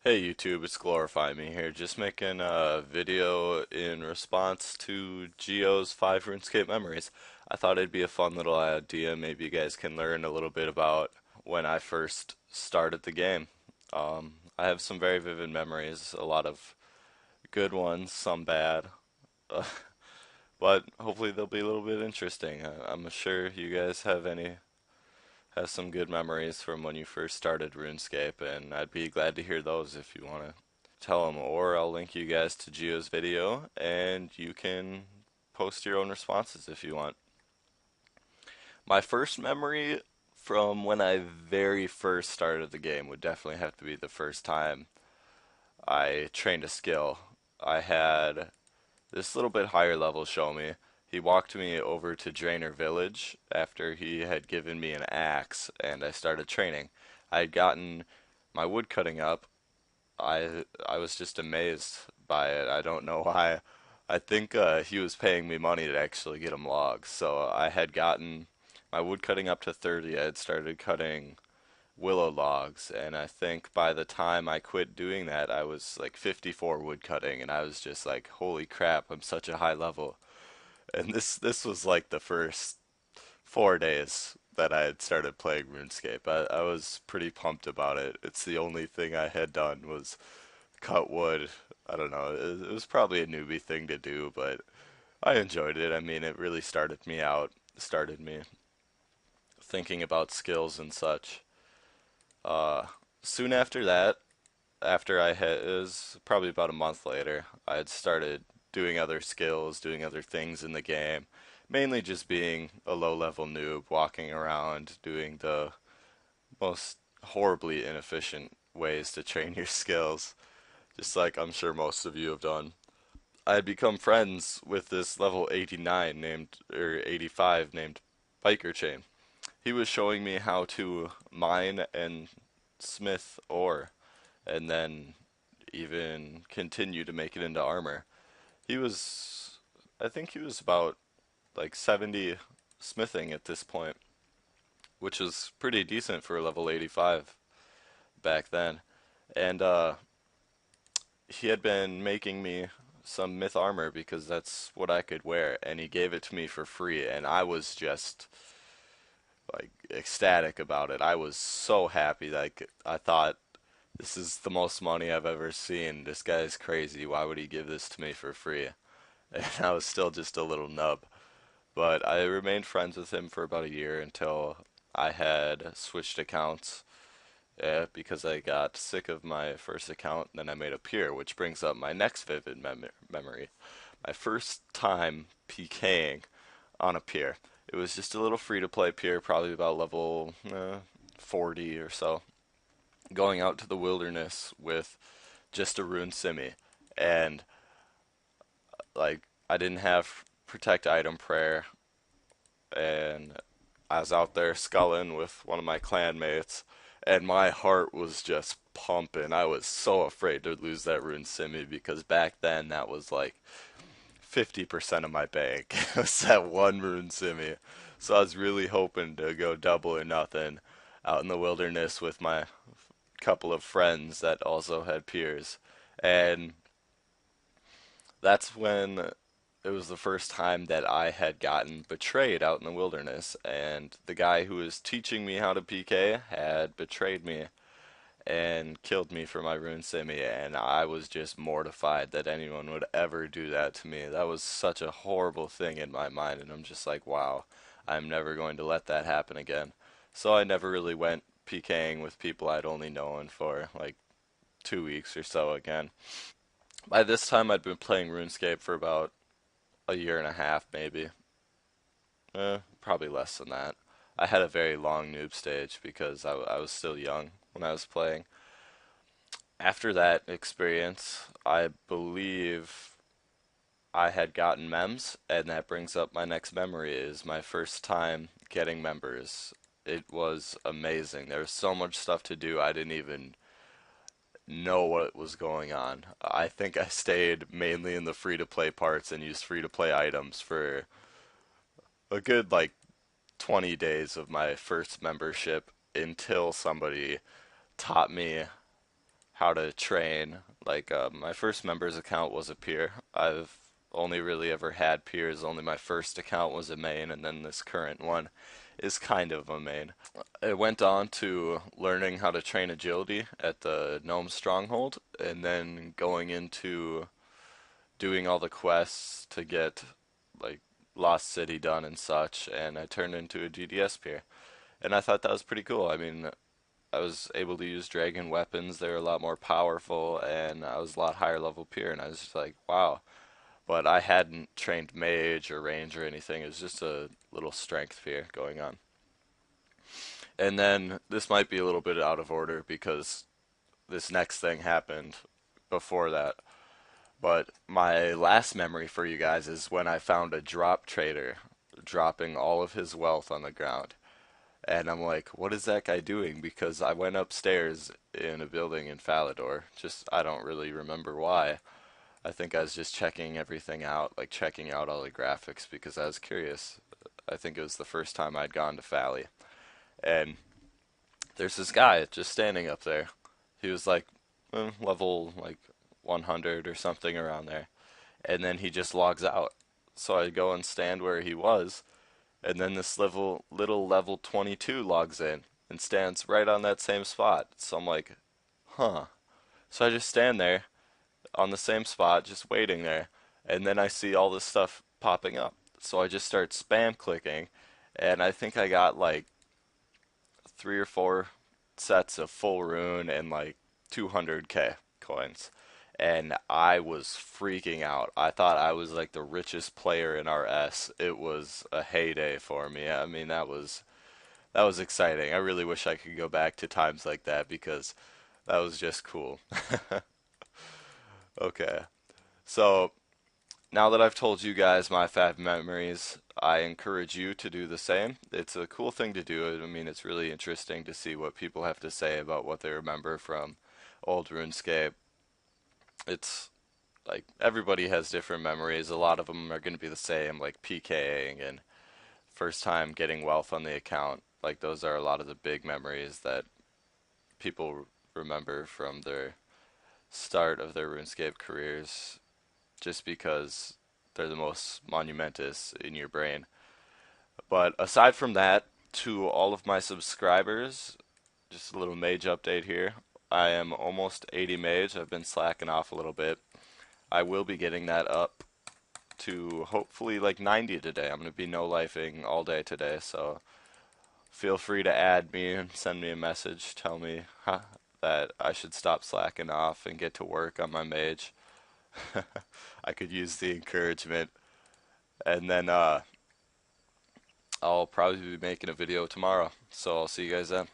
Hey YouTube, it's Glorify Me here, just making a video in response to Geo's 5 RuneScape memories. I thought it'd be a fun little idea, maybe you guys can learn a little bit about when I first started the game. I have some very vivid memories, a lot of good ones, some bad, uh, but hopefully they'll be a little bit interesting. I'm sure you guys have some good memories from when you first started RuneScape, and I'd be glad to hear those if you want to tell them, or I'll link you guys to Gio's video, and you can post your own responses if you want. My first memory from when I very first started the game would definitely have to be the first time I trained a skill. I had this little bit higher level show me. He walked me over to Drainer Village after he had given me an axe, and I started training. I had gotten my wood cutting up. I was just amazed by it. I don't know why. I think he was paying me money to actually get him logs. So I had gotten my wood cutting up to 30. I had started cutting willow logs, and I think by the time I quit doing that, I was like 54 wood cutting, and I was just like, holy crap, I'm such a high level. And this was like the first 4 days that I had started playing RuneScape. I was pretty pumped about it. It's the only thing I had done was cut wood. I don't know. It was probably a newbie thing to do, but I enjoyed it. I mean, it really started me out, started me thinking about skills and such. Uh, Soon after that, after I had, it was probably about a month later, I had started doing other skills, doing other things in the game. Mainly just being a low level noob, walking around, doing the most horribly inefficient ways to train your skills, just like I'm sure most of you have done. I had become friends with this level 89 named, or 85 named Biker Chain. He was showing me how to mine and smith ore, and then even continue to make it into armor. He was, I think he was about like 70 smithing at this point, which was pretty decent for a level 85 back then. And he had been making me some myth armor because that's what I could wear, and he gave it to me for free, and I was just like ecstatic about it. I was so happy. Like I thought, this is the most money I've ever seen. This guy's crazy. Why would he give this to me for free? And I was still just a little nub. But I remained friends with him for about a year until I had switched accounts because I got sick of my first account. And then I made a peer, which brings up my next vivid memory. My first time PKing on a peer. It was just a little free to play peer, probably about level 40 or so. Going out to the wilderness with just a rune simi. And like I didn't have protect item prayer, and I was out there sculling with one of my clanmates, and my heart was just pumping. I was so afraid to lose that rune simi because back then that was like 50% of my bank. It was that one rune simi. So I was really hoping to go double or nothing out in the wilderness with my couple of friends that also had peers. And that's when it was the first time that I had gotten betrayed out in the wilderness, and the guy who was teaching me how to PK had betrayed me and killed me for my rune simi, and I was just mortified that anyone would ever do that to me. That was such a horrible thing in my mind, and I'm just like, wow, I'm never going to let that happen again. So I never really went PKing with people I'd only known for like 2 weeks or so again. By this time, I'd been playing RuneScape for about a year and a half, maybe. Probably less than that. I had a very long noob stage because I was still young when I was playing. After that experience, I believe I had gotten mems, and that brings up my next memory is my first time getting members. It was amazing. There was so much stuff to do. I didn't even know what was going on. I think I stayed mainly in the free to play parts and used free to play items for a good like 20 days of my first membership until somebody taught me how to train. Like my first members account was a peer. I've only really ever had peers. Only my first account was a main, and then this current one is kind of a main. I went on to learning how to train agility at the Gnome Stronghold, and then going into doing all the quests to get like Lost City done and such, and I turned into a GDS peer. And I thought that was pretty cool. I mean, I was able to use dragon weapons. They were a lot more powerful, and I was a lot higher level peer, and I was just like, wow. But I hadn't trained mage or range or anything. It was just a little strength peer going on. And then this might be a little bit out of order because this next thing happened before that. But my last memory for you guys is when I found a drop trader dropping all of his wealth on the ground. And I'm like, what is that guy doing? Because I went upstairs in a building in Falador. Just, I don't really remember why. I think I was just checking everything out, like checking out all the graphics because I was curious. I think it was the first time I'd gone to Fally. And there's this guy just standing up there. He was like level like 100 or something around there. And then he just logs out. So I go and stand where he was, and then this little level 22 logs in and stands right on that same spot. So I'm like, huh. So I just stand there on the same spot, just waiting there, and then I see all this stuff popping up. So I just start spam clicking, and I think I got like 3 or 4 sets of full rune and like 200k coins. And I was freaking out. I thought I was like the richest player in RS. It was a heyday for me. I mean, that was exciting. I really wish I could go back to times like that because that was just cool. Okay. So, now that I've told you guys my 5 memories, I encourage you to do the same. It's a cool thing to do. I mean, it's really interesting to see what people have to say about what they remember from old RuneScape. It's like everybody has different memories. A lot of them are going to be the same, like PKing and first time getting wealth on the account. Like those are a lot of the big memories that people remember from their start of their RuneScape careers just because they're the most monumentous in your brain. But aside from that, to all of my subscribers, just a little mage update here. I am almost 80 mage. I've been slacking off a little bit. I will be getting that up to hopefully like 90 today. I'm going to be no-lifing all day today, so feel free to add me and send me a message. Tell me that I should stop slacking off and get to work on my mage. I could use the encouragement. And then I'll probably be making a video tomorrow. So I'll see you guys then.